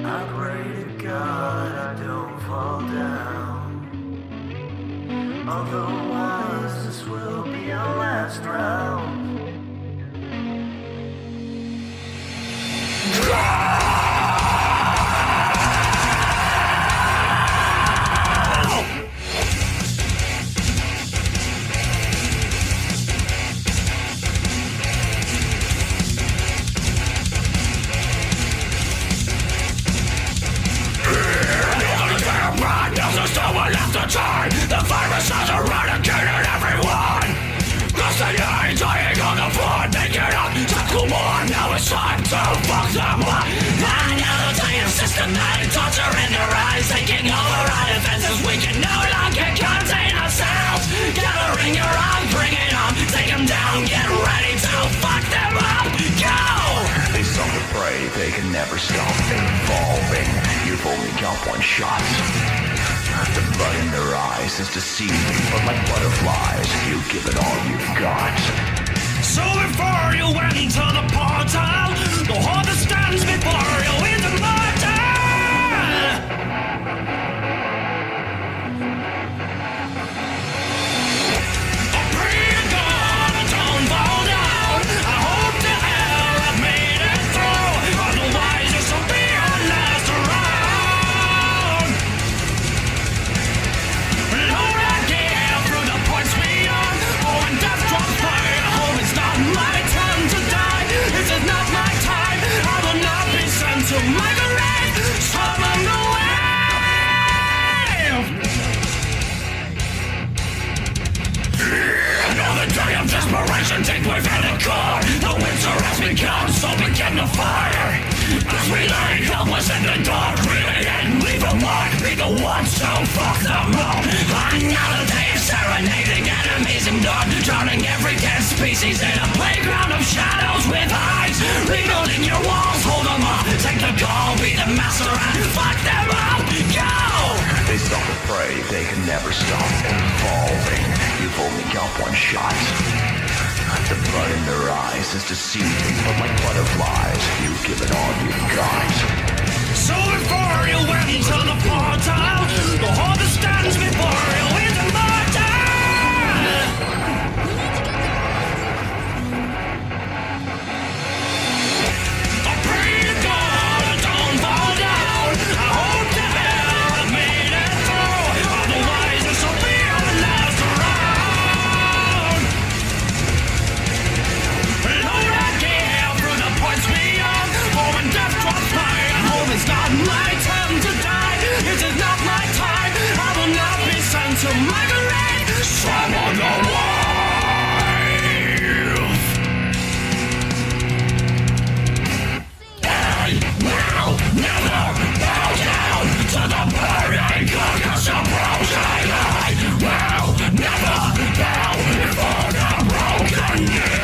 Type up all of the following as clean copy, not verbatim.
I pray to God I don't fall down. Otherwise this will be our last round. The virus has eradicated everyone. Destiny dying on the floor. Make it up, come on. Now it's time to fuck them up. Another day of systematic torture in their eyes, taking over our defenses. We can no longer contain ourselves. Gathering your own, bring it on. Take them down, get ready to fuck them up. Go! They saw the prey, they can never stop evolving. You've only got one shot. The blood in their eyes is deceiving, but like butterflies, you give it all you've got. So before you enter the portal, the horde that stands before you is immortal. I pray to God I don't fall down. I hope to hell I've made it through. Otherwise this will be our last round. Lord, I give through the points we on. Oh, and death drops by. I hope it's not my time to die. This is not my time. I will not be sent to my grave. Summon the wave. Another day of desperation, deep within the core. The winter has begun, so begin the fire. As we lay helpless in the dark, really and leave a mark. Be the ones to fuck them up. Another day of serenading enemies in dark, drowning every dead species in a playground of shadows with eyes. Rebuilding your walls, hold them up. Take the call, be the master and fuck them up. Go! They saw the prey, they can never stop evolving. You've only got one shot. The blood in their eyes is deceiving, but like butterflies, you give it all you've got. So before you enter the portal, the horde that stands before you is immortal. I pray to God I don't fall down. I hope to hell I've made it through. Otherwise this will be our last round. Lord, I give through the points we on. Oh, when death drops by, I hope it's not my time to die. This is not my time. I will not be sent to my grave. Summon the wave. I will never bow down to the burning carcass of frozen. I will never bow before the broken knees.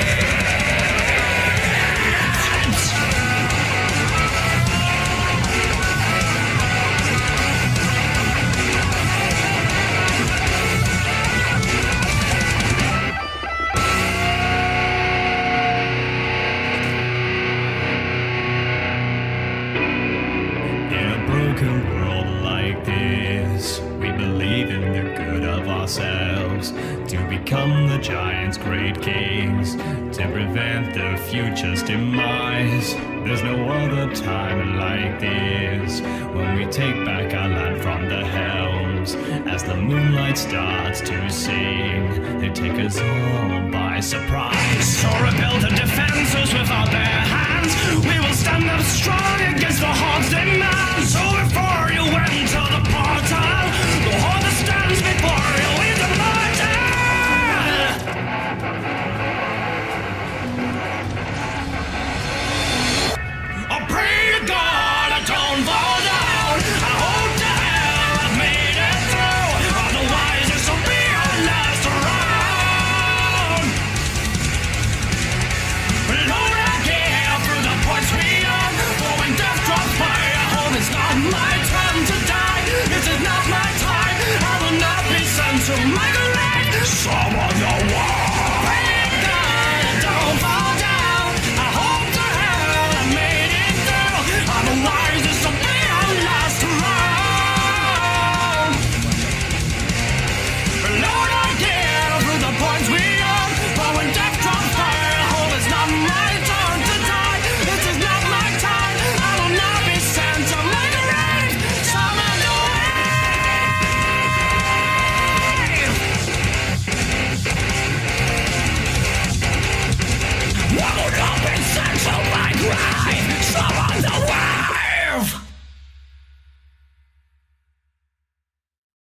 In a broken world like this, we believe in the good of ourselves, to become the giants' great kings, to prevent the future's demise. There's no other time like this, when we take back our land from the helms. As the moonlight starts to sing, they take us all by surprise. So rebuild the defenses with our bare hands. We will stand up strong against the horde's demands. So before you enter the portal, the horde that stands before you is immortal. I pray to God I don't fall down. I hope to hell I've made it through. Otherwise this will be our last round. Lord, I give through the points we on. For when death drops by, I hope it's not my time to die. This is not my time. I will not be sent to my grave. Summon the wave. Pray to God I don't fall down. I hope to hell I made it through. Otherwise this will be our Wallowed up in sense of my grave.